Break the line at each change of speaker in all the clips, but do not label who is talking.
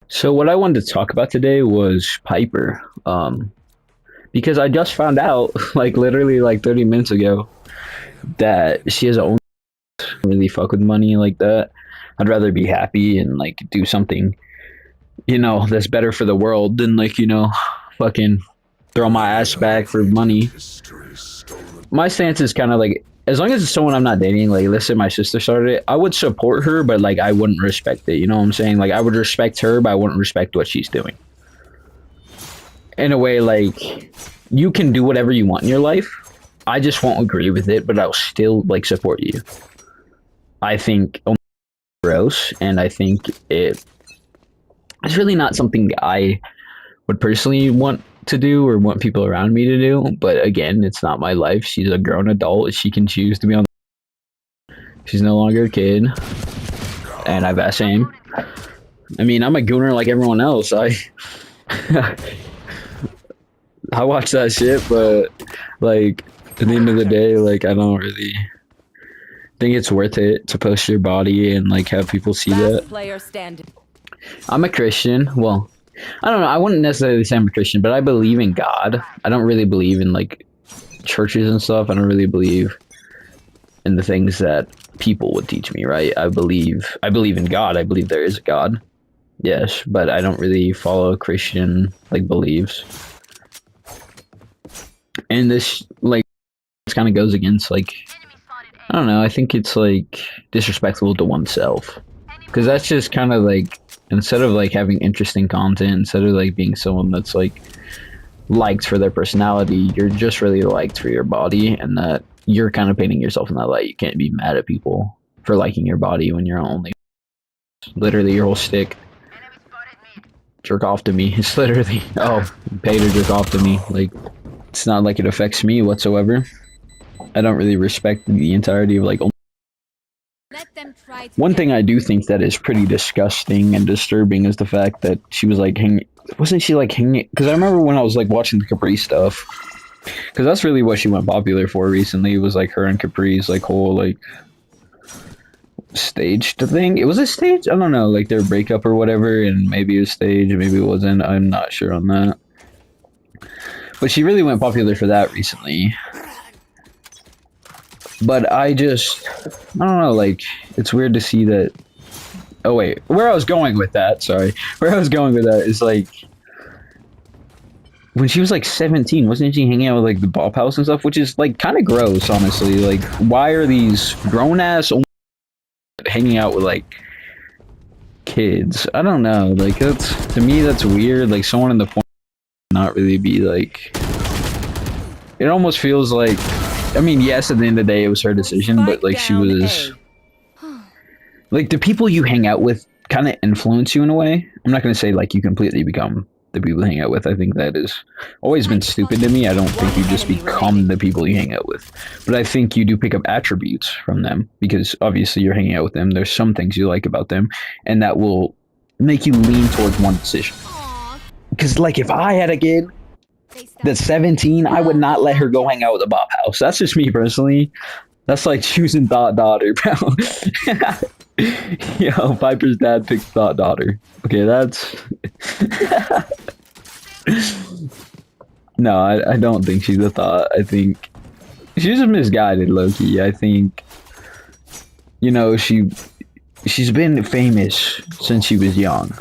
So what I wanted to talk about today was Piper, because I just found out, like literally like 30 minutes ago, that she has a own really fuck with money like that. I'd rather be happy and like do something, that's better for the world than like, fucking throw my ass back for money. My stance is kind of like, as long as it's someone I'm not dating, like let's say my sister started it, I would support her, but like I wouldn't respect it. You know what I'm saying? Like I would respect her, but I wouldn't respect what she's doing. In a way, like you can do whatever you want in your life. I just won't agree with it, but I'll still like support you. I think gross, and I think it's really not something I would personally want to do or want people around me to do. But again, it's not my life. She's a grown adult. She can choose to be on. She's no longer a kid, and I've asked same. I mean, I'm a gooner like everyone else. I watch that shit, but like at the end of the day, like I don't really think it's worth it to post your body and like have people see that.
Player standing.
I'm a Christian. Well, I don't know. I wouldn't necessarily say I'm a Christian, but I believe in God. I don't really believe in like churches and stuff. I don't really believe in the things that people would teach me, right? I believe in God. I believe there is a God. Yes, but I don't really follow Christian like beliefs. And this like kind of goes against like I don't know. I think it's like disrespectful to oneself because that's just kind of like instead of like having interesting content, instead of like being someone that's like liked for their personality, you're just really liked for your body, and that you're kind of painting yourself in that light. You can't be mad at people for liking your body when you're only literally your whole stick. Jerk off to me. It's literally pay to jerk off to me. Like it's not like it affects me whatsoever. I don't really respect the entirety of like. One thing I do think that is pretty disgusting and disturbing is the fact that she was like hanging. Wasn't she like hanging? Because I remember when I was like watching the Capri stuff. Because that's really what she went popular for recently. It was like her and Capri's like whole like staged thing. It was a stage. I don't know, like their breakup or whatever, and maybe it was staged, maybe it wasn't. I'm not sure on that. But she really went popular for that recently. But I don't know, like, it's weird to see that. Oh, wait, where I was going with that, is like, when she was like 17, wasn't she hanging out with like the Bop House and stuff, which is like kind of gross, honestly. Like, why are these grown ass hanging out with like kids? I don't know, like, to me, that's weird. Like, someone in the point not really be like, it almost feels like, I mean, yes, at the end of the day, it was her decision, but like she was, like the people you hang out with kind of influence you in a way. I'm not going to say like you completely become the people you hang out with. I think that has always been stupid to me. I don't think you just become the people you hang out with, but I think you do pick up attributes from them because obviously you're hanging out with them. There's some things you like about them, and that will make you lean towards one decision. Because like if I had a kid that's 17, I would not let her go hang out with a Bop House. That's just me personally. That's like choosing Thought Daughter, bro. Yo, Piper's dad picked Thought Daughter. Okay, that's... No, I don't think she's a thought. I think she's just misguided, low-key. I think, she's been famous since she was young.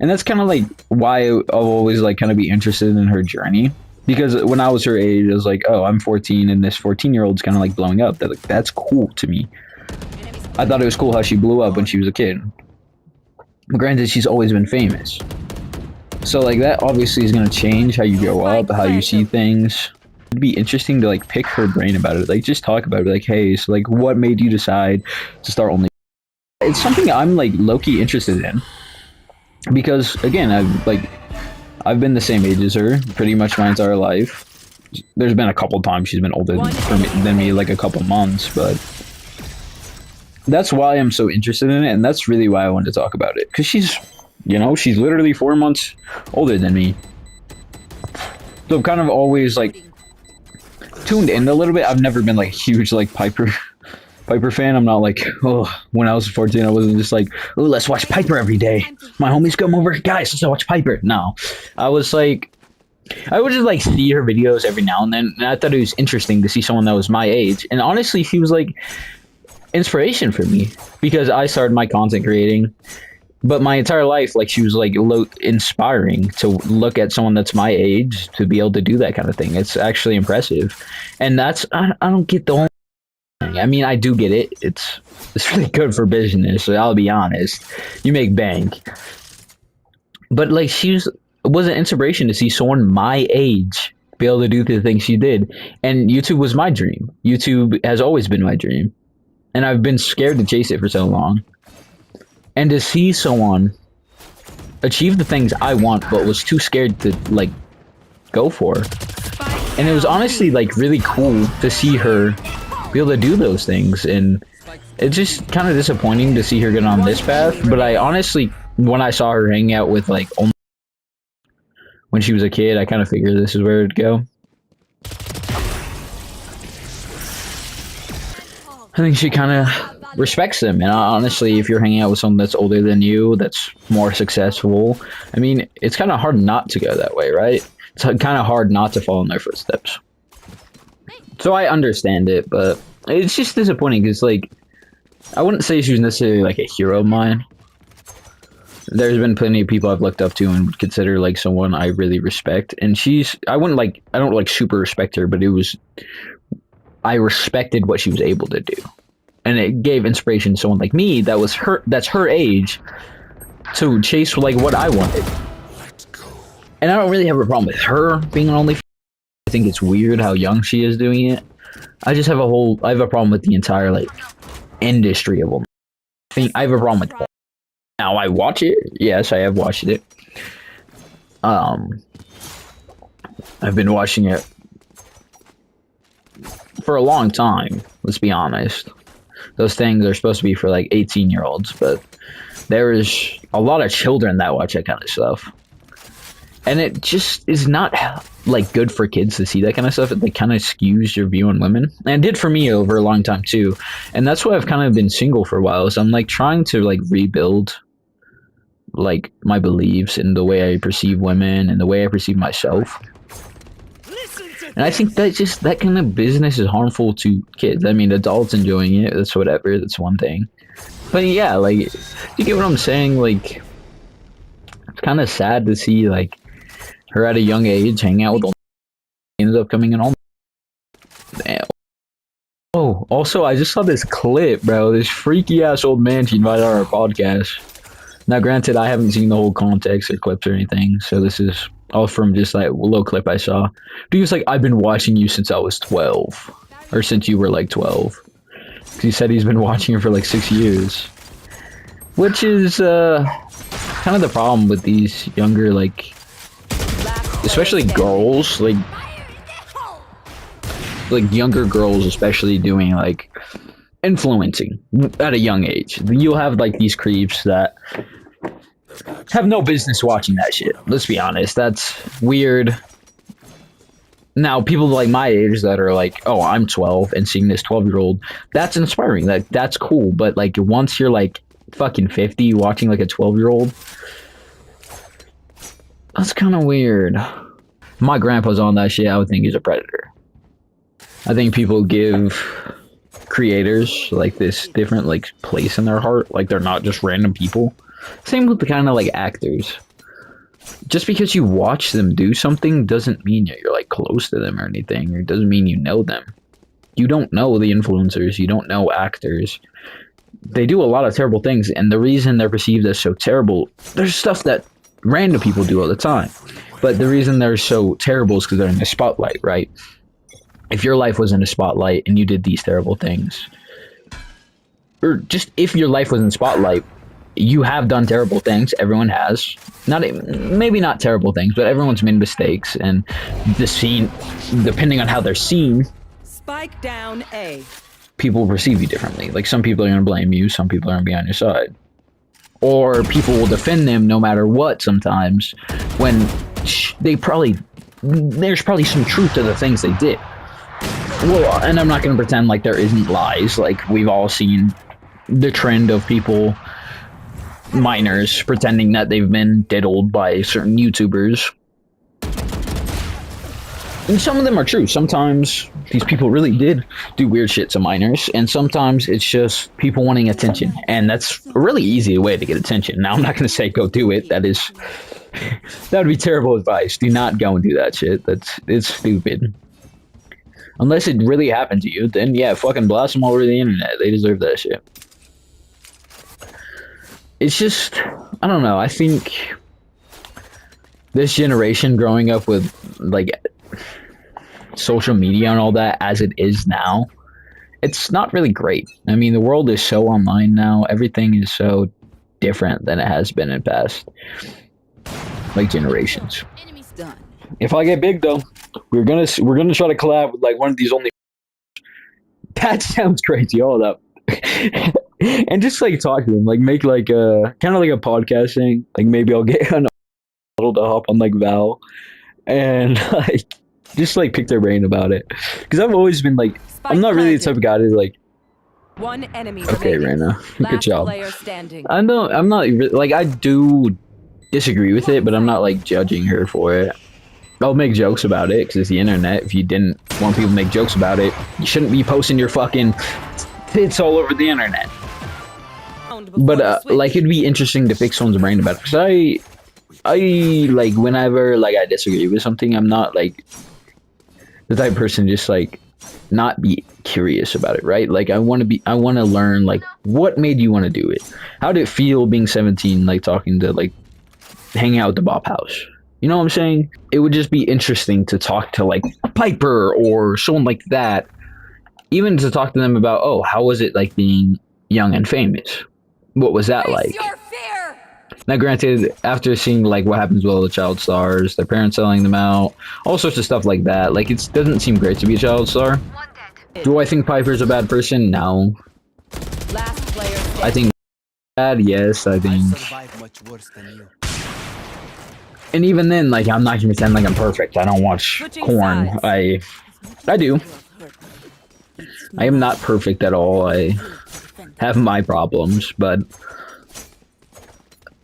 And that's kind of like why I'll always like kind of be interested in her journey. Because when I was her age, I was like, oh, I'm 14 and this 14-year-old's kind of like blowing up. That's cool to me. I thought it was cool how she blew up when she was a kid. But granted, she's always been famous. So like that obviously is going to change how you grow up, how you see things. It'd be interesting to like pick her brain about it. Like just talk about it. Like, hey, so like what made you decide to start only? It's something I'm like low-key interested in. Because again, I've been the same age as her pretty much my entire life. There's been a couple times she's been older than me, like a couple months, but that's why I'm so interested in it, and that's really why I wanted to talk about it. Because she's literally 4 months older than me. So I'm kind of always like tuned in a little bit. I've never been like huge like Piper Piper fan. I'm not like, oh, when I was 14, I wasn't just like, oh, let's watch Piper every day. My homies come over, guys, let's watch Piper. No, I was like, I would just like see her videos every now and then, and I thought it was interesting to see someone that was my age. And honestly, she was like inspiration for me because I started my content creating. But my entire life, like she was like inspiring to look at someone that's my age to be able to do that kind of thing. It's actually impressive, and that's I don't get the whole thing. I mean, I do get it. It's really good for business. So I'll be honest, you make bank. But like was an inspiration to see someone my age be able to do the things she did, and YouTube was my dream. YouTube has always been my dream, and I've been scared to chase it for so long. And to see someone achieve the things I want, but was too scared to like go for, and it was honestly like really cool to see her be able to do those things. And it's just kind of disappointing to see her get on this path. But I honestly, when I saw her hang out with like only when she was a kid, I kind of figured this is where it'd go. I think she kind of respects them, and honestly, if you're hanging out with someone that's older than you, that's more successful, I mean, it's kind of hard not to go that way, right? It's kind of hard not to follow in their footsteps. So I understand it, but it's just disappointing because, like, I wouldn't say she was necessarily like a hero of mine. There's been plenty of people I've looked up to and would consider like someone I really respect, and I don't like super respect her, but I respected what she was able to do. And it gave inspiration to someone like me that's her age to chase like what I wanted. And I don't really have a problem with her being an OnlyFans. I think it's weird how young she is doing it. I have a problem with the entire like industry of them. I have a problem with it. Now I watch it. Yes, I have watched it. I've been watching it for a long time, let's be honest. Those things are supposed to be for like 18-year-olds, but there is a lot of children that watch that kind of stuff. And it just is not like good for kids to see that kind of stuff. It like kind of skews your view on women. And it did for me over a long time too. And that's why I've kind of been single for a while. So I'm like trying to like rebuild like my beliefs in the way I perceive women and the way I perceive myself. And I think that kind of business is harmful to kids. I mean, adults enjoying it, that's whatever, that's one thing. But yeah, like, you get what I'm saying? Like, it's kind of sad to see, like, her at a young age hang out with ends up coming in all. Damn. Oh, also, I just saw this clip, bro. This freaky-ass old man she invited on our podcast. Now, granted, I haven't seen the whole context or clips or anything, so this is all from just like a little clip I saw. Dude was like, I've been watching you since I was 12. Or since you were like 12. He said he's been watching her for like 6 years. Which is kind of the problem with these younger, like, especially girls, like younger girls especially doing like influencing at a young age. You'll have like these creeps that have no business watching that shit. Let's be honest. That's weird. Now, people like my age that are like, oh, I'm 12 and seeing this 12-year-old, that's inspiring. That's cool. But like once you're like fucking 50 watching like a 12-year-old, that's kind of weird. If my grandpa's on that shit, I would think he's a predator. I think people give creators like this different like place in their heart. Like they're not just random people. Same with the kind of like actors. Just because you watch them do something doesn't mean you're like close to them or anything. It doesn't mean you know them. You don't know the influencers. You don't know actors. They do a lot of terrible things, and the reason they're perceived as so terrible, there's stuff that random people do all the time. But the reason they're so terrible is because they're in the spotlight, right? If your life was in a spotlight and you did these terrible things, or just if your life was in spotlight, you have done terrible things. Everyone has. Maybe not terrible things, but everyone's made mistakes. And the scene, depending on how they're seen,
spike down A.
People perceive you differently. Like some people are going to blame you, some people are going to be on your side. Or people will defend them no matter what sometimes when there's probably some truth to the things they did. Well, and I'm not gonna pretend like there isn't lies. Like we've all seen the trend of people, minors, pretending that they've been diddled by certain YouTubers. And some of them are true. Sometimes these people really did do weird shit to minors, and sometimes it's just people wanting attention, and that's a really easy way to get attention. Now, I'm not going to say go do it. That is, that would be terrible advice. Do not go and do that shit. It's stupid. Unless it really happened to you, then yeah, fucking blast them all over the internet. They deserve that shit. It's just, I don't know. I think this generation growing up with like social media and all that as it is now, it's not really great. I mean, the world is so online now. Everything is so different than it has been in past like generations.
Enemy's done.
If I get big though, we're gonna try to collab with like one of these only. That sounds crazy. Hold up. And just like talk to them, like make like a kind of like a podcast thing. Like maybe I'll get a little to hop on like Val and like just like pick their brain about it, because I've always been like, I'm not really the type of guy to like.
One enemy.
Okay, Raina, good job.
Player standing.
I know I'm not like, I do disagree with it, but I'm not like judging her for it. I'll make jokes about it because it's the internet. If you didn't want people to make jokes about it, you shouldn't be posting your fucking tits all over the internet. But like, it'd be interesting to pick someone's brain about it, because I like, whenever like I disagree with something, I'm not like the type of person just like not be curious about it, right? Like I want to learn like what made you want to do it. How did it feel being 17, like talking to like hanging out at the Bop House? You know what I'm saying? It would just be interesting to talk to like Piper or someone like that, even to talk to them about, oh, how was it like being young and famous? What was that like? Now, granted, after seeing like what happens with all the child stars, their parents selling them out, all sorts of stuff like that, like it doesn't seem great to be a child star. Do I think Piper's a bad person? No.
Last player standing.
I think bad, yes. I think. And even then, like, I'm not gonna pretend like I'm perfect. I don't watch porn. I do. I am not perfect at all. I have my problems, but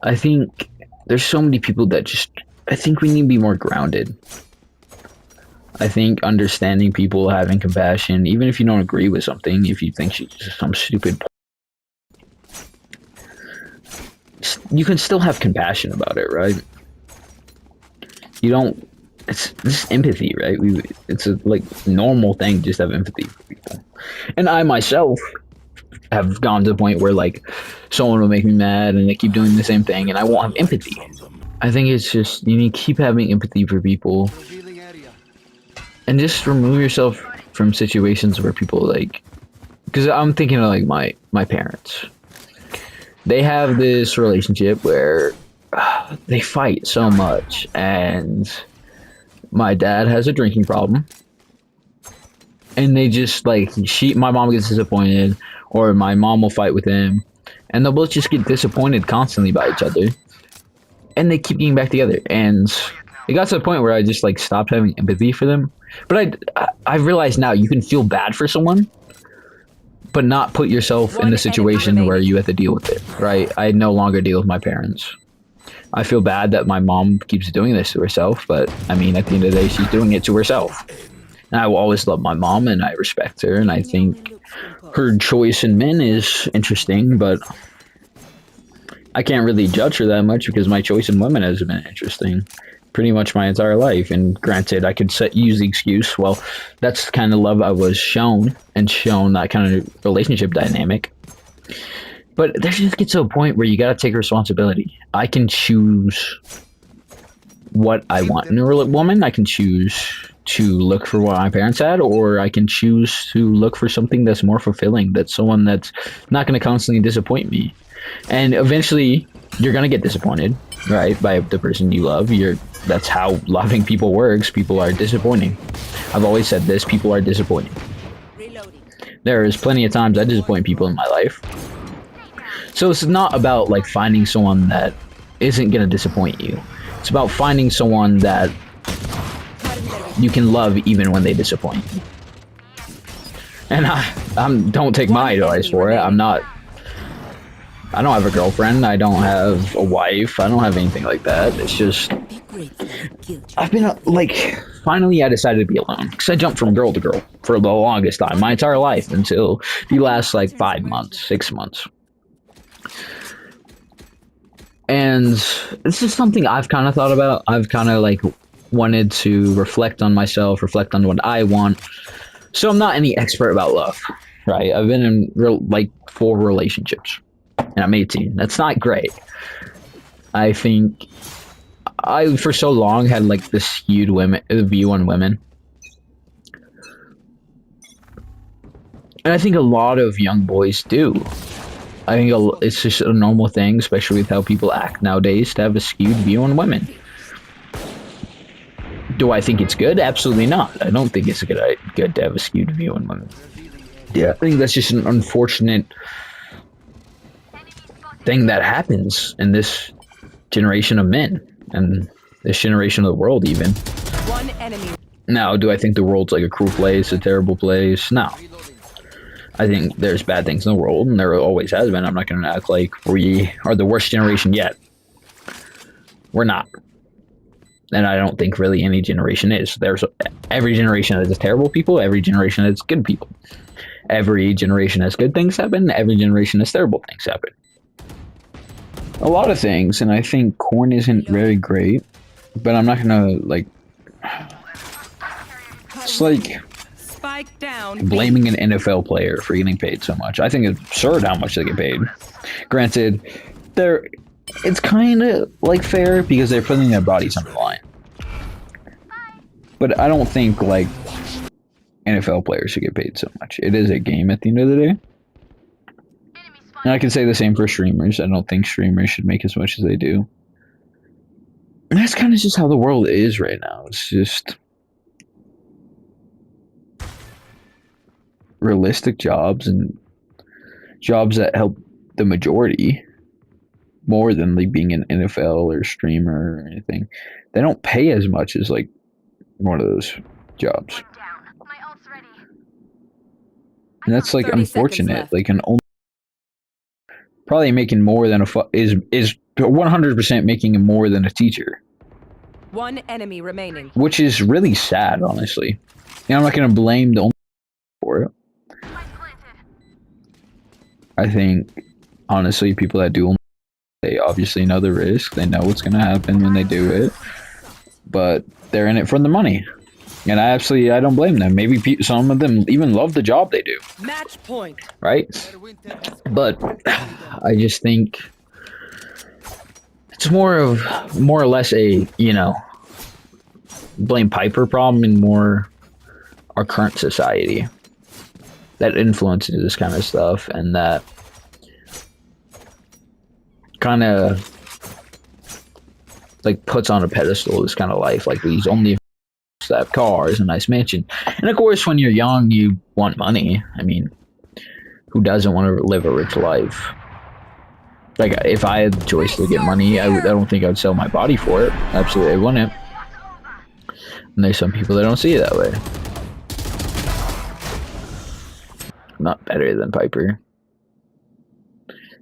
I think there's so many people that just, I think we need to be more grounded. I think understanding people, having compassion, even if you don't agree with something, if you think she's just some stupid, you can still have compassion about it, right? You don't, it's just empathy, right? It's a like normal thing just to have empathy for people. And I myself have gone to the point where like someone will make me mad and they keep doing the same thing and I won't have empathy. I think it's just, you need to keep having empathy for people and just remove yourself from situations where people like, because I'm thinking of like my parents. They have this relationship where they fight so much, and my dad has a drinking problem, and they just like, my mom gets disappointed, or my mom will fight with him, and they'll both just get disappointed constantly by each other, and they keep getting back together. And it got to the point where I just like stopped having empathy for them. But I realize now you can feel bad for someone, but not put yourself in the situation where you have to deal with it, right? I no longer deal with my parents. I feel bad that my mom keeps doing this to herself, but I mean, at the end of the day, she's doing it to herself. And I will always love my mom, and I respect her, and I think her choice in men is interesting, but I can't really judge her that much because my choice in women has been interesting pretty much my entire life. And granted, I could use the excuse, well, that's the kind of love I was shown, and shown that kind of relationship dynamic. But there just gets to a point where you gotta take responsibility. I can choose what I want in a woman. I can choose to look for what my parents had, or I can choose to look for something that's more fulfilling, that's someone that's not going to constantly disappoint me. And eventually, you're going to get disappointed, right, by the person you love. That's how loving people works. People are disappointing. I've always said this, people are disappointing. There is plenty of times I disappoint people in my life. So it's not about like finding someone that isn't going to disappoint you. It's about finding someone that you can love even when they disappoint you. And I'm don't take my advice for it. I don't have a girlfriend. I don't have a wife. I don't have anything like that. It's just I've been like finally I decided to be alone because I jumped from girl to girl for the longest time, my entire life until the last like 5 months, 6 months. And this is something I've kind of thought about. I've kind of like wanted to reflect on myself, reflect on what I want. So I'm not any expert about love, right? I've been in like 4 relationships, and I'm 18. That's not great. I think I for so long had like this skewed view on women, and I think a lot of young boys do. I think it's just a normal thing, especially with how people act nowadays, to have a skewed view on women. Do I think it's good? Absolutely not. I don't think it's good to have a skewed view on women. Yeah, I think that's just an unfortunate thing that happens in this generation of men and this generation of the world even.
One enemy.
Now, do I think the world's like a cruel place, a terrible place? No. I think there's bad things in the world, and there always has been. I'm not going to act like we are the worst generation yet. We're not. And I don't think really any generation is. There's every generation has terrible people, every generation has good people. Every generation has good things happen, every generation has terrible things happen. A lot of things, and I think corn isn't very great, but I'm not gonna like it's like
Spike down.
blaming an NFL player for getting paid so much. I think it's absurd how much they get paid. Granted, it's kind of like fair because they're putting their bodies on the line. But I don't think like NFL players should get paid so much. It is a game at the end of the day. And I can say the same for streamers. I don't think streamers should make as much as they do. And that's kind of just how the world is right now. It's just realistic jobs and jobs that help the majority more than like being an NFL or streamer or anything. They don't pay as much as like one of those jobs. And that's like
30 seconds
unfortunate.
left.
Like an only probably making more than is 100% making more than a teacher,
One enemy remaining.
which is really sad, honestly. And I'm not going to blame the only for it. I think honestly, people that do, they obviously know the risk. They know what's going to happen when they do it, but they're in it for the money. And I don't blame them. Maybe some of them even love the job they do.
Match point.
Right? But I just think it's more or less a, blame Piper problem in more our current society that influences this kind of stuff and that kind of like puts on a pedestal this kind of life, like these only that have cars, a nice mansion. And of course, when you're young, you want money. I mean, who doesn't want to live a rich life? Like, if I had the choice to get money, I don't think I'd sell my body for it. Absolutely, I wouldn't. And there's some people that don't see it that way. I'm not better than Piper.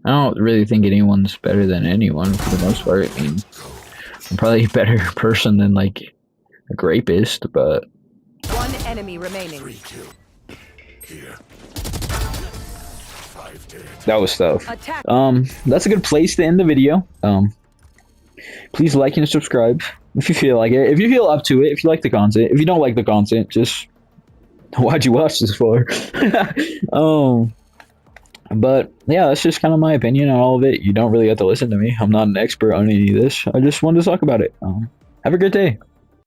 I don't really think anyone's better than anyone for the most part. I mean, I'm probably a better person than like a rapist, but
One enemy remaining.
that was tough.
Attack.
That's a good place to end the video. Please like and subscribe if you feel like it. If you feel up to it, if you like the content. If you don't like the content, just why'd you watch this for? But yeah, that's just kind of my opinion on all of it. You don't really have to listen to me. I'm not an expert on any of this. I just wanted to talk about it. Have a good day.